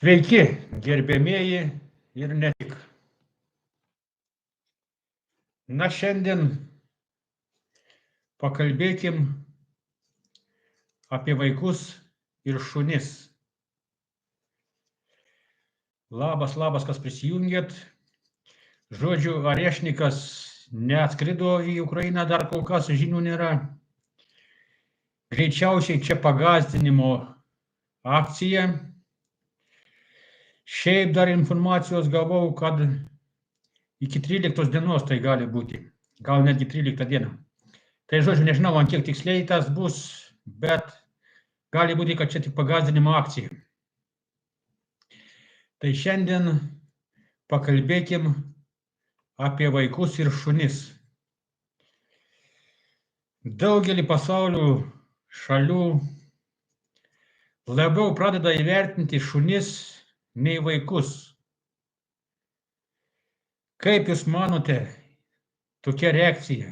Sveiki, gerbėmieji ir ne tik. Na, šiandien pakalbėkim apie vaikus ir šunis. Labas, kas prisijungėt. Žodžiu, Arešnikas neatskrido į Ukrainą, dar kol kas žinių nėra. Greičiausiai čia pagąsdinimo akcija. Šiaip dar informacijos gavau, kad iki 13 dienos tai gali būti. Gal netgi 13 dieną. Tai žodžiu, nežinau, ant kiek tiksliai tas bus, bet gali būti, kad čia tik pagąsdinimo akcija. Tai šiandien pakalbėkim apie vaikus ir šunis. Daugelį pasaulio šalių labiau pradeda įvertinti šunis nei vaikus. Kaip jūs manote, tokia reakcija,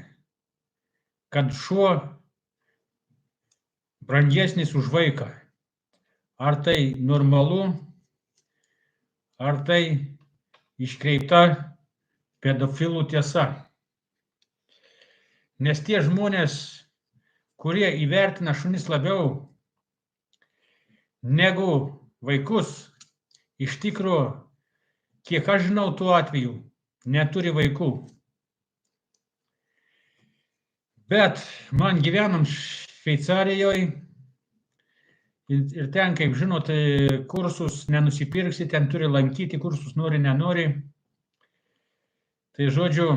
kad šuo brangesnis už vaiką? Ar tai normalu, ar tai iškreipta pedofilų tiesa? Nes tie žmonės, kurie įvertina šunis labiau negu vaikus, iš tikro, kiek aš žinau tuo atveju, neturi vaikų. Bet man gyvenam Šveicarijoje ir ten, kaip žinote, kursus nenusipirksi, ten turi lankyti kursus, nori, nenori. Tai žodžiu,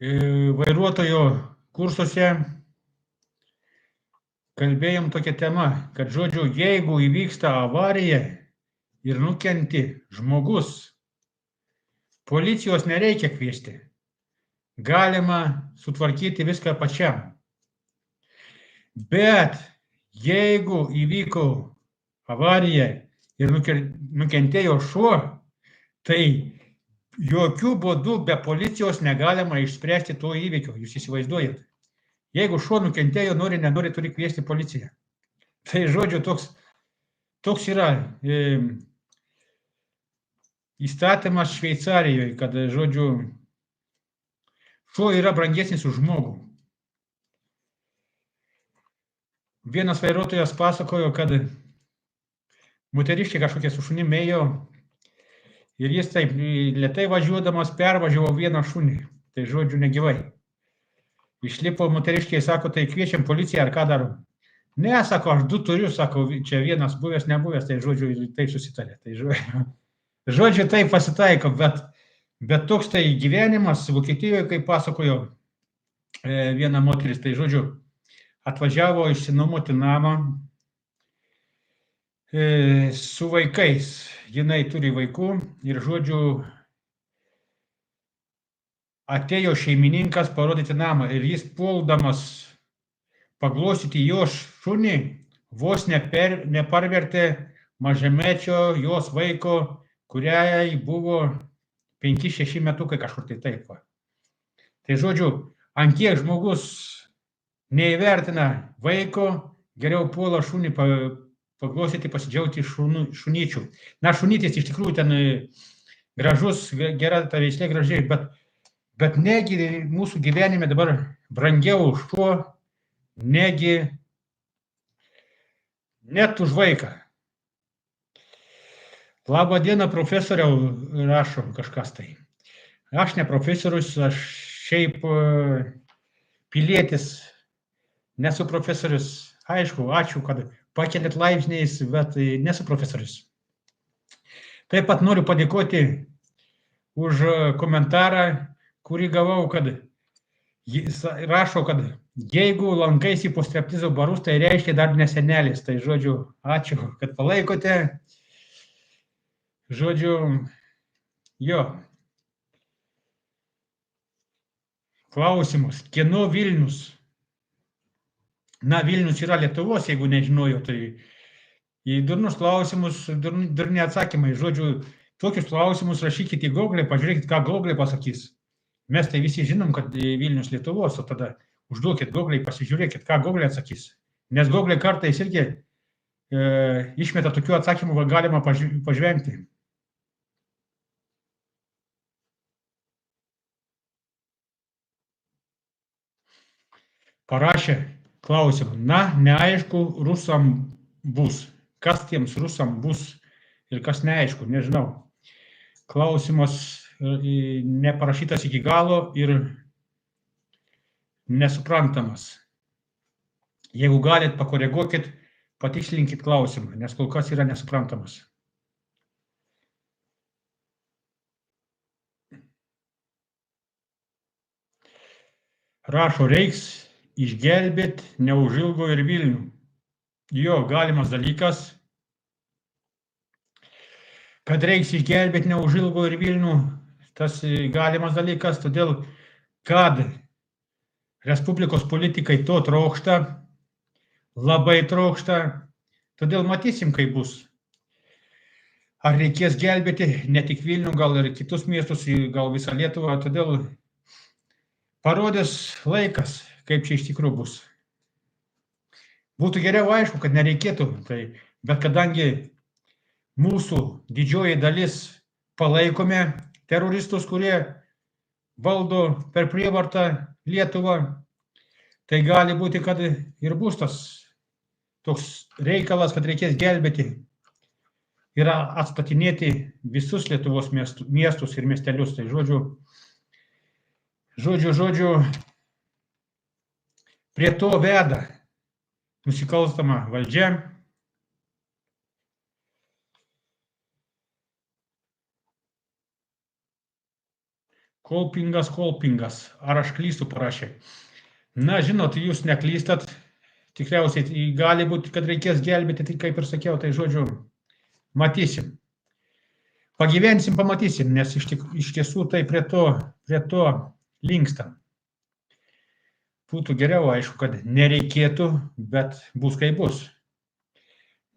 vairuotojo kursuose kalbėjom tokią temą, kad žodžiu, jeigu įvyksta avarija ir nukenti žmogus, policijos nereikia kviesti. Galima sutvarkyti viską pačiam. Bet jeigu įvyko avarija ir nukentėjo šuo, tai jokių būdų be policijos negalima išspręsti to įvykio. Jūs įsivaizduojat? Jeigu šuo nukentėjo, nori, nenori, turi kviesti policiją. Tai žodžiu, toks yra įstatymas Šveicarijoje, kad žodžiu, šuo yra brangesnis už žmogų. Vienas vairuotojas pasakojo, kad moteriškė kažkokia su šunim ėjo ir jis taip lėtai važiuodamas pervažiavo vieną šunį. Tai žodžiu, negyvai. Išlipo moteriškė, sako, tai kviečiam policiją ar ką darom? Ne, sako, aš 2 turiu, sako, čia vienas buvęs, nebuvęs, tai žodžiu, tai susitarė. Tai žodžiu, tai pasitaiko, bet toks tai gyvenimas Vokietijoje, kaip pasakojo viena moteris, tai žodžiu, atvažiavo išsinuomoti namą su vaikais. Jinai turi vaikų ir žodžiu, atėjo šeimininkas parodyti namą ir jis puoldamas paglostyti jo šunį, vos neparvertė mažamečio jos vaiko, kuriai buvo 5-6 metukai kažkur tai taip. Tai žodžiu, ant kiek žmogus neįvertina vaiko, geriau puola šunį paglostyti, pasidžiaugti šunyčių. Na, šunytis iš tikrųjų ten gražus, gera ta veislė gražiai, bet negi mūsų gyvenime dabar brangiau šuo, negi net už vaiką. Labą dieną, profesoriau, rašo kažkas tai. Aš ne profesorius, aš šiaip pilietis, nesu profesorius. Aišku, ačiū, kad pakelėt laipsniais, bet nesu profesorius. Taip pat noriu padėkoti už komentarą, kurį gavau, kad jis rašo, kad jeigu lankaisi po striptizo barus, tai reiškia dar nesenelis. Tai žodžiu, ačiū, kad palaikote. Žodžiu, jo. Klausimus. Kieno Vilnius? Na, Vilnius yra Lietuvos, jeigu nežinojo, tai į durnus klausimus, durni atsakymai. Žodžiu, tokius klausimus rašykite į Google, pažiūrėkit, ką Google pasakys. Mes tai visi žinom, kad Vilnius Lietuvos, o tada užduokit Google, pasižiūrėkit, ką Google atsakys. Nes Google kartais irgi išmeta tokių atsakymų, galima pažvengti. Parašė klausimą. Na, neaišku, rusam bus. Kas tiems rusam bus ir kas neaišku, nežinau. Klausimas neparašytas iki galo ir nesuprantamas. Jeigu galit, pakoreguokit, patikslinkit klausimą, nes kol kas yra nesuprantamas. Rašo, reiks išgelbėt neužilgo ir Vilnių. Jo, galimas dalykas, kad reiks išgelbėt neužilgo ir Vilnių, tas galimas dalykas, todėl, kad Respublikos politikai to trokšta, labai trokšta, todėl matysim, kaip bus. Ar reikės gelbėti ne tik Vilnių, gal ir kitus miestus, gal visą Lietuvą, todėl parodės laikas, kaip čia iš tikrųjų bus. Būtų geriau aišku, kad nereikėtų, bet kadangi mūsų didžioji dalis palaikome teroristus, kurie valdo per prievartą Lietuvą, tai gali būti, kad ir bus tas toks reikalas, kad reikės gelbėti ir atstatinėti visus Lietuvos miestus ir miestelius. Tai žodžiu, prie to veda nusikalstama valdžia. Kolpingas, ar aš klystu, parašė. Na, žinot, jūs neklystat, tikriausiai gali būti, kad reikės gelbėti, tai kaip ir sakiau, tai žodžiu, matysim. Pagyvensim, pamatysim, nes iš tiesų tai prie to linkstam. Būtų geriau, aišku, kad nereikėtų, bet bus kaip bus.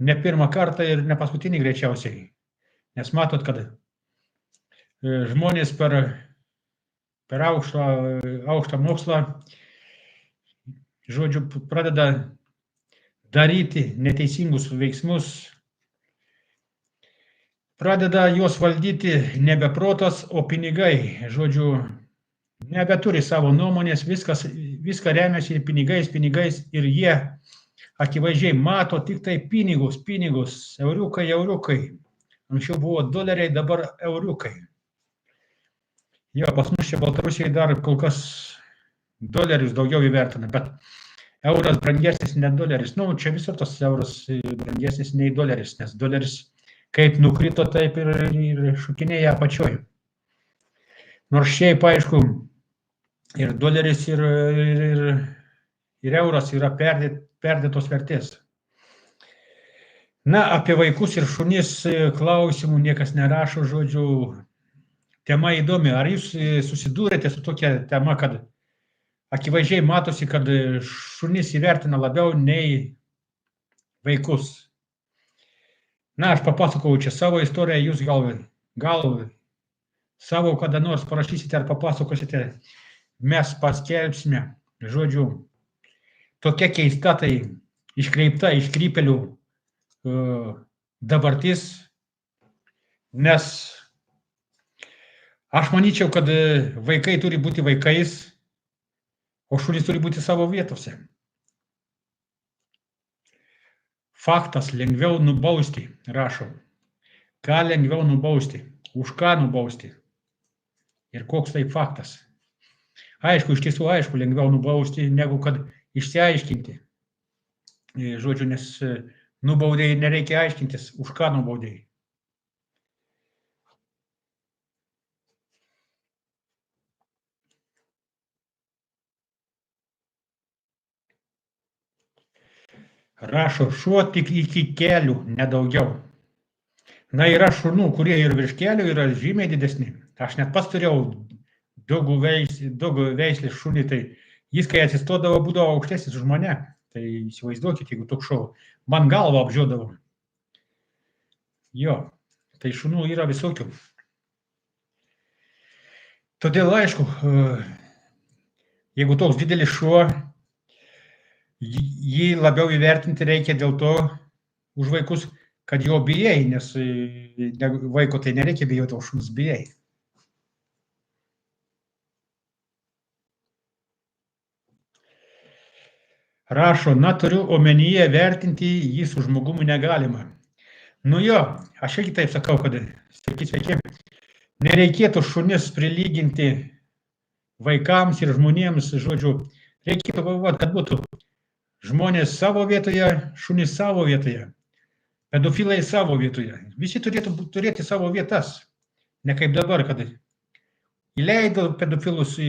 Ne pirmą kartą ir ne paskutinį greičiausiai. Nes matot, kad žmonės per aukštą mokslą, žodžiu, pradeda daryti neteisingus veiksmus, pradeda juos valdyti nebe protas, o pinigai. Žodžiu, nebeturi savo nuomonės, viską remiasi pinigais ir jie akivaizdžiai mato tik tai pinigus, euriukai. Anksčiau buvo doleriai, dabar euriukai. Jo, pas mus čia Baltarusijai dar kol kas dolerius daugiau įvertina, bet euras brangesnis ne doleris. Nu, čia visur tas euras brangesnis nei doleris, nes doleris kaip nukrito, taip ir šukinėja apačioj. Nors šiaip, aišku, ir doleris, ir euras yra perdėtos vertės. Na, apie vaikus ir šunis klausimų niekas nerašo, žodžiu, tema įdomi. Ar jūs susidūrėte su tokia tema, kad akivaizdžiai matosi, kad šunis įvertina labiau nei vaikus? Na, aš papasakau čia savo istoriją, jūs gal savo kada nors parašysite ar papasakosite, mes paskelbsime. Žodžiu, tokia keista, tai iškreipta, iškrypelių dabartis, nes aš manyčiau, kad vaikai turi būti vaikais, o šunys turi būti savo vietose. Faktas lengviau nubausti, rašo. Ką lengviau nubausti? Už ką nubausti? Ir koks tai faktas? Aišku, iš tiesų aišku, lengviau nubausti, negu kad išsiaiškinti. Žodžiu, nes nubaudėjai nereikia aiškintis, už ką nubaudėjai. Rašo, šuo tik iki kelių, nedaugiau. Na, yra šunų, kurie ir virš kelių yra žymiai didesni. Aš net pats turėjau daugų veislės šunį, tai jis, kai atsistodavo, būdavo aukštesnis už mane. Tai įsivaizduokit, jeigu toks šuo, man galvą apžiodavo. Jo, tai šunų yra visokių. Todėl, aišku, jeigu toks didelis šuo, jį labiau įvertinti reikia dėl to, už vaikus, kad jo bijai, nes vaiko tai nereikia bijoti, o šuns bijai. Rašo, turiu omenyje vertinti jį su žmogumi negalima. Nu jo, aš irgi taip sakau, kad, sveiki, nereikėtų šunis prilyginti vaikams ir žmonėms, žodžiu, reikėtų galvoti, kad būtų žmonės savo vietoje, šunys savo vietoje, pedofilai savo vietoje. Visi turėtų turėti savo vietas, ne kaip dabar, kad įleido pedofilus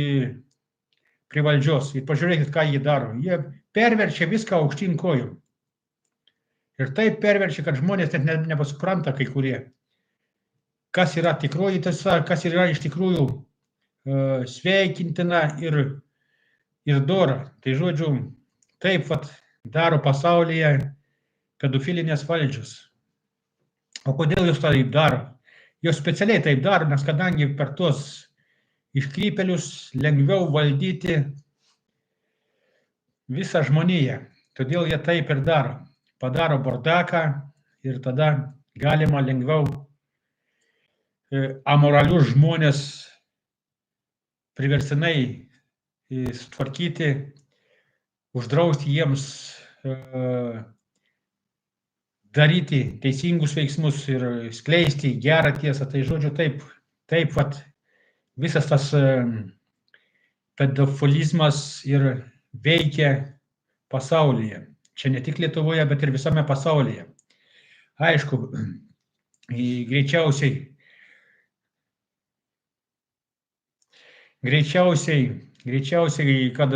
prie valdžios ir pažiūrėkit, ką jie daro. Jie perverčia viską aukštyn kojų. Ir taip perverčia, kad žmonės net nepasupranta kai kurie, kas yra tikroji tiesa, kas yra iš tikrųjų sveikintina ir dora. Tai žodžiu, taip daro pasaulyje pedofilinės valdžios. O kodėl jos taip daro? Jos specialiai taip daro, nes kadangi per tuos iškrypėlius lengviau valdyti visą žmoniją. Todėl jie taip ir daro. Padaro bardaką ir tada galima lengviau amoralius žmonės priverstinai sutvarkyti, uždrausti jiems daryti teisingus veiksmus ir skleisti gerą tiesą. Tai žodžiu, taip visas tas pedofilizmas ir veikia pasaulyje. Čia ne tik Lietuvoje, bet ir visame pasaulyje. Aišku, greičiausiai, kad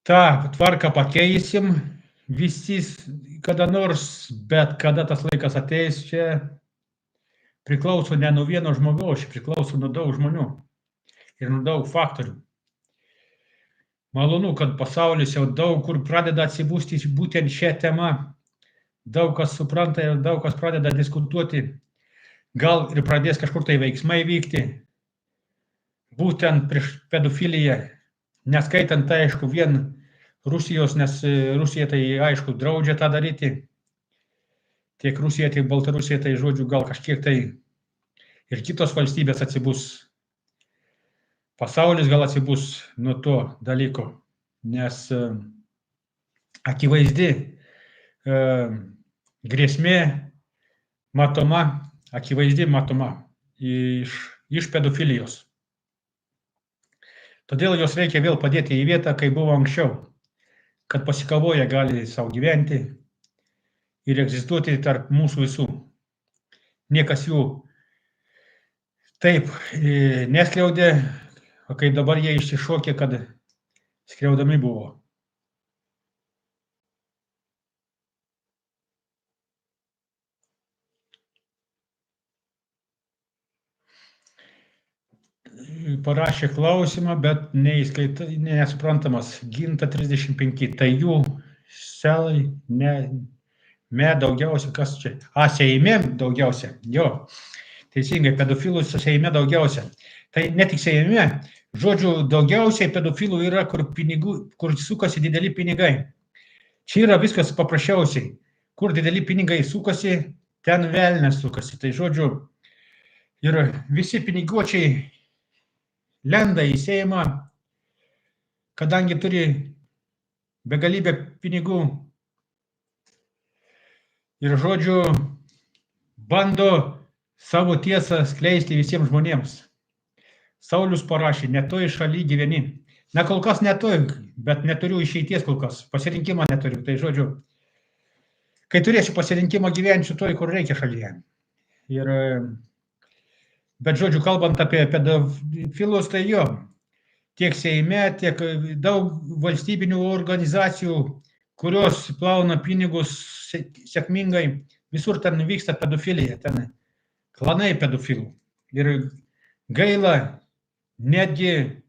tą tvarką pakeisim visi kada nors, bet kada tas laikas ateis, čia priklauso ne nuo vieno žmogaus, čia priklauso nuo daug žmonių ir nuo daug faktorių. Malonu, kad pasaulis jau daug kur pradeda atsibusti būtent šią temą. Daug kas supranta ir daug kas pradeda diskutuoti. Gal ir pradės kažkur tai veiksmai vykti. Būtent prieš pedofiliją. Neskaitant, tai aišku, vien Rusijos, nes Rusija tai aišku draudžia tą daryti. Tiek Rusija, tiek Baltarusija, tai žodžiu, gal kažkiek tai ir kitos valstybės atsibus. Pasaulis gal atsibus nuo to dalyko, nes akivaizdi grėsmė matoma iš pedofilijos. Todėl jos reikia vėl padėti į vietą, kai buvo anksčiau, kad pasikavoję gali savo gyventi ir egzistuoti tarp mūsų visų. Niekas jų taip neskriaudė, o kaip dabar jie išsišokė, kad skriaudami buvo. Parašė klausimą, bet nesuprantamas. Ginta 35. Tai jų selai me daugiausia, kas čia? Seime daugiausia. Jo, teisingai, pedofilų Seime daugiausia. Tai ne tik Seime, žodžiu, daugiausiai pedofilų yra, kur sukasi dideli pinigai. Čia yra viskas paprasčiausiai. Kur dideli pinigai sukasi, ten velnias sukasi. Tai žodžiu, ir visi piniguočiai lenda į Seimą, kadangi turi begalybę pinigų. Ir žodžiu, bando savo tiesą skleisti visiems žmonėms. Saulius parašė, ne toj šaly gyveni. Na, kol kas ne toj, bet neturiu išeities kol kas. Pasirinkimą neturiu. Tai žodžiu, kai turėsiu pasirinkimą, gyvensiu toj, kur reikia šalyje. Bet žodžiu, kalbant apie pedofilus, tai jo, tiek Seime, tiek daug valstybinių organizacijų, kurios plauna pinigus sėkmingai, visur ten vyksta pedofilija, ten klanai pedofilų. Ir gaila, netgi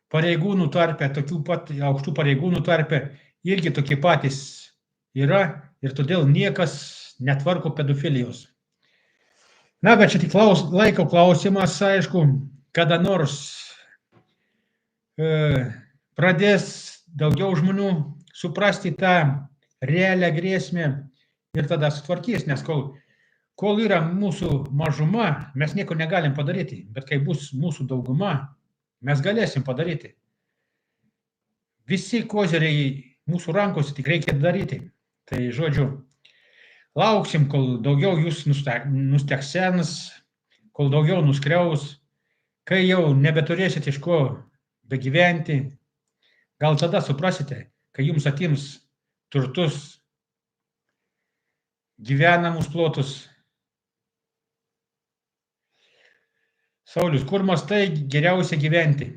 pareigūnų tarpe, tokių pat aukštų pareigūnų tarpe, irgi tokie patys yra ir todėl niekas netvarko pedofilijos. Na, bet čia tik laiko klausimas, aišku, kada nors pradės daugiau žmonių suprasti tą realią grėsmę ir tada sutvarkys, nes kol yra mūsų mažuma, mes nieko negalim padaryti, bet kai bus mūsų dauguma, mes galėsim padaryti. Visi kozeriai mūsų rankose tik reikia daryti. Tai žodžiu, lauksim, kol daugiau jūs nusteksens, kol daugiau nuskriaus, kai jau nebeturėsit iš ko begyventi, gal tada suprasite, kai jums atims turtus, gyvenamus plotus. Saulius, kur mastai geriausia gyventi?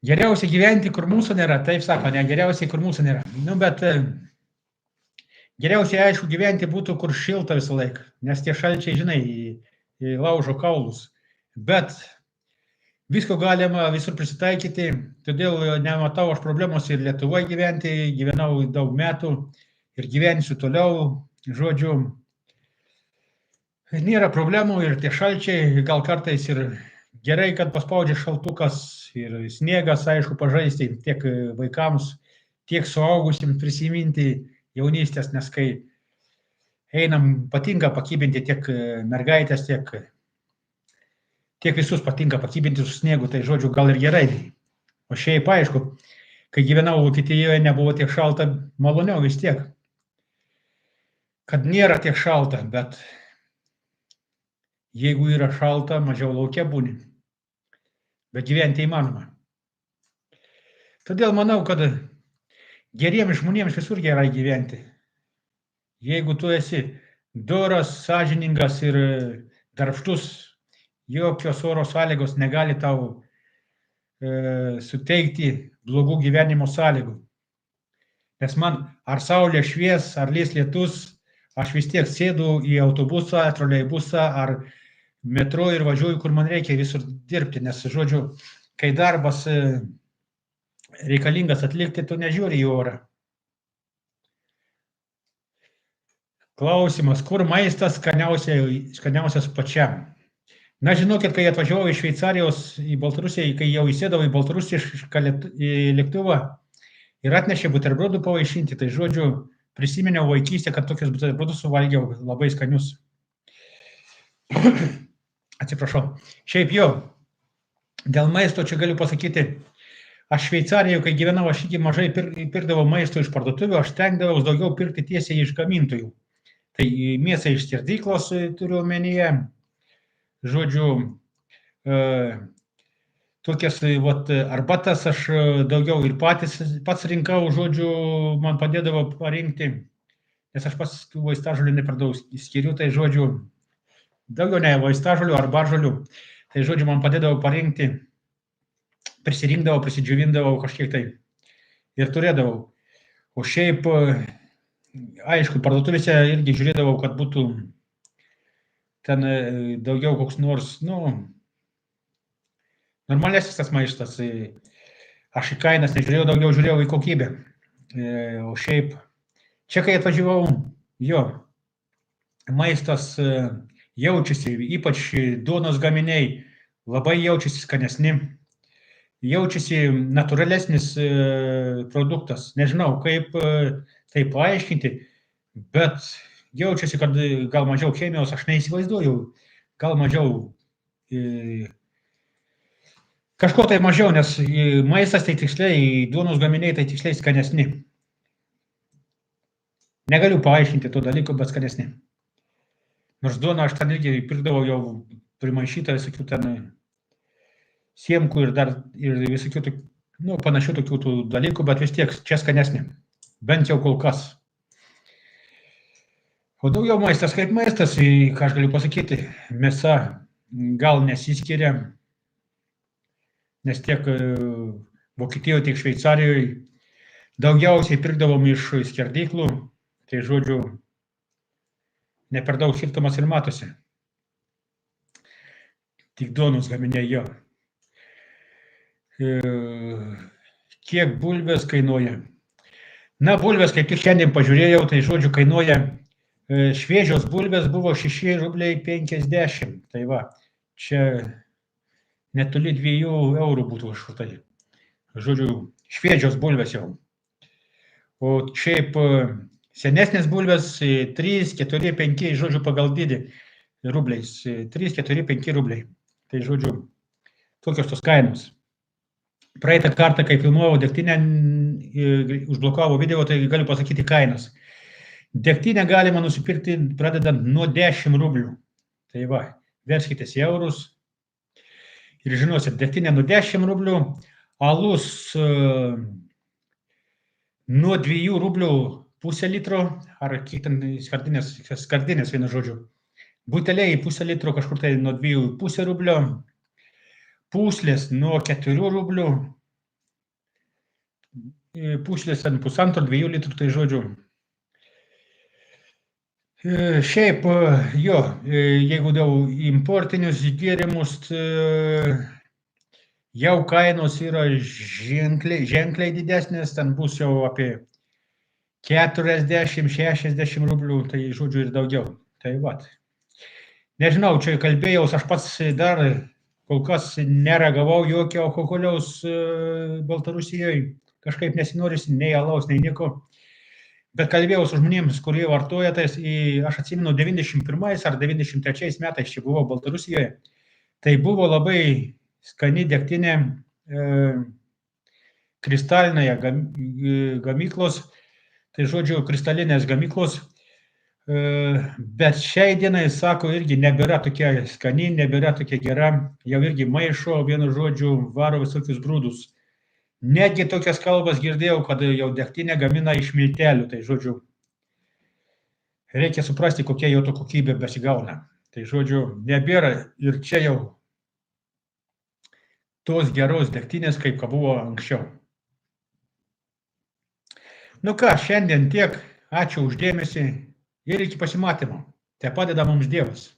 Geriausia gyventi, kur mūsų nėra, taip sako, ne geriausiai, kur mūsų nėra. Bet geriausiai, aišku, gyventi būtų, kur šilta visą laiką, nes tie šalčiai, žinai, laužo kaulus. Bet visko galima visur prisitaikyti, todėl nematau aš problemos ir Lietuvoje gyventi, gyvenau daug metų ir gyvensiu toliau, žodžiu, nėra problemų ir tie šalčiai, gal kartais ir gerai, kad paspaudžia šaltukas ir sniegas, aišku, pažaisti tiek vaikams, tiek suaugusim prisiminti jaunystės, nes kai einam, patinka pakybinti tiek mergaitės, tiek visus patinka pakybinti su sniegu, tai žodžiu, gal ir gerai. O šiaip, aišku, kai gyvenau Vokietijoje, nebuvo tiek šalta, maloniau vis tiek. Kad nėra tiek šalta, bet jeigu yra šalta, mažiau lauke būni. Bet gyventi įmanoma. Todėl manau, kad geriems žmonėms visur gerai gyventi. Jeigu tu esi doras, sąžiningas ir darbštus, jokios oro sąlygos negali tau suteikti blogų gyvenimo sąlygų. Nes man ar saulė švies, ar lys lietus, aš vis tiek sėdu į autobusą, troleibusą ar metro ir važiuoju, kur man reikia visur dirbti. Nes, žodžiu, kai darbas reikalingas atlikti, tu nežiūri į orą. Klausimas, kur maistas skaniausias pačiam? Na, žinokit, kai atvažiavau iš Šveicarijos į Baltarusiją, kai jau įsėdau į baltarusišką lėktuvą ir atnešė buterbrodų pavaišinti, tai žodžiu, prisiminiau vaikystę, kad tokius buterbrodus suvalgiau labai skanius. Atsiprašau. Šiaip jau, dėl maisto čia galiu pasakyti, aš Šveicarijoje, kai gyvenau, aš iki mažai pirkdavau maisto iš parduotuvių, aš stengdavau daugiau pirkti tiesiai iš gamintojų. Tai mėsą iš skerdyklos turiu omenyje, žodžiu, tokias arbatas aš daugiau ir pats rinkau, žodžiu, man padėdavo parinkti, nes aš pats vaistažolių nepradau skiriu, tai žodžiu, daugiau ne vaistažolių ar baržolių, tai žodžiu, man padėdavo parinkti, prisirinkdavau, prisidžiovindavau kažkiek tai ir turėdavau. O šiaip, aišku, parduotuvėse irgi žiūrėdavau, kad būtų ten daugiau koks nors, normalesnis tas maistas. Aš į kainas nežiūrėjau, daugiau žiūrėjau į kokybę. O šiaip, čia kai atvažiavau, maistas jaučiasi, ypač duonos gaminiai, labai jaučiasi skanesni, jaučiasi natūralesnis produktas. Nežinau, kaip tai paaiškinti, bet jaučiasi, kad gal mažiau chemijos, aš neįsivaizduoju, gal mažiau, kažko tai mažiau, nes maistas tai tiksliai, duonos gaminiai tai tiksliai skanesni. Negaliu paaiškinti to dalyko, bet skanesni. Nors duoną aš ten irgi pirkdavau jau primaišytą visokių ten siemkų ir dar ir visokių panašių tokių dalykų, bet vis tiek čia skanesnė. Bent jau kol kas. O daugiau maistas kaip maistas, ką aš galiu pasakyti, mėsa gal nesiskiria, nes tiek Vokietijoje, tiek Šveicarijoje daugiausiai pirkdavom iš skerdyklų, tai žodžiu, ne per daug skirtumas ir matosi. Tik duonos gaminiai jo. Kiek bulvės kainuoja? Na, bulvės, kaip tik šiandien pažiūrėjau, tai žodžiu kainuoja, šviežios bulvės buvo 6,50 rubliai. Tai va, čia netoli 2 eurų būtų už tai. Žodžiu, šviežios bulvės jau. O šiaip senesnės bulvės 3, 4, 5, žodžiu, pagal dydį rubliais. 3, 4, 5 rubliai. Tai žodžiu, tokios tos kainos. Praeitą kartą, kai filmuojau degtinę, užblokavo video, tai galiu pasakyti kainas. Degtinę galima nusipirkti pradedant nuo 10 rublių. Tai va, verskitės į eurus ir žinosit, degtinė nuo 10 rublių, alus nuo 2 rublių pusę litro, ar kiek ten skardinės vienu žodžiu. Buteliai pusę litro kažkur tai nuo 2,5 rublio, puslės nuo 4 rublių, puslės ant 1,5–2 litrų, tai žodžiu. Šiaip, jo, jeigu dėl importinius gėrimus, jau kainos yra ženkliai didesnės, ten bus jau apie 40–60 rublių, tai žodžiu ir daugiau. Tai vat. Nežinau, čia kalbėjaus, aš pats dar kol kas neragavau jokio alkoholiaus Baltarusijoje, kažkaip nesinorisi nei alaus, nei nieko. Bet kalbėjau su žmonėms, kurie vartoja, tai aš atsimenu 91 ar 93 metais čia buvau Baltarusijoje, tai buvo labai skani degtinė kristalinėje gamyklos, tai žodžiu, kristalinės gamyklos, bet šiai dienai, sako, irgi nebėra tokia skani, nebėra tokia gera, jau irgi maišo, vienu žodžiu, varo visokius grūdus. Netgi tokias kalbas girdėjau, kad jau degtinę gamina iš miltelių, tai žodžiu, reikia suprasti, kokia jo to kokybė besigauna. Tai žodžiu, nebėra ir čia jau tos geros degtinės, kaip buvo anksčiau. Nu ką, šiandien tiek, ačiū už dėmesį ir iki pasimatymo. Te padeda mums Dievas.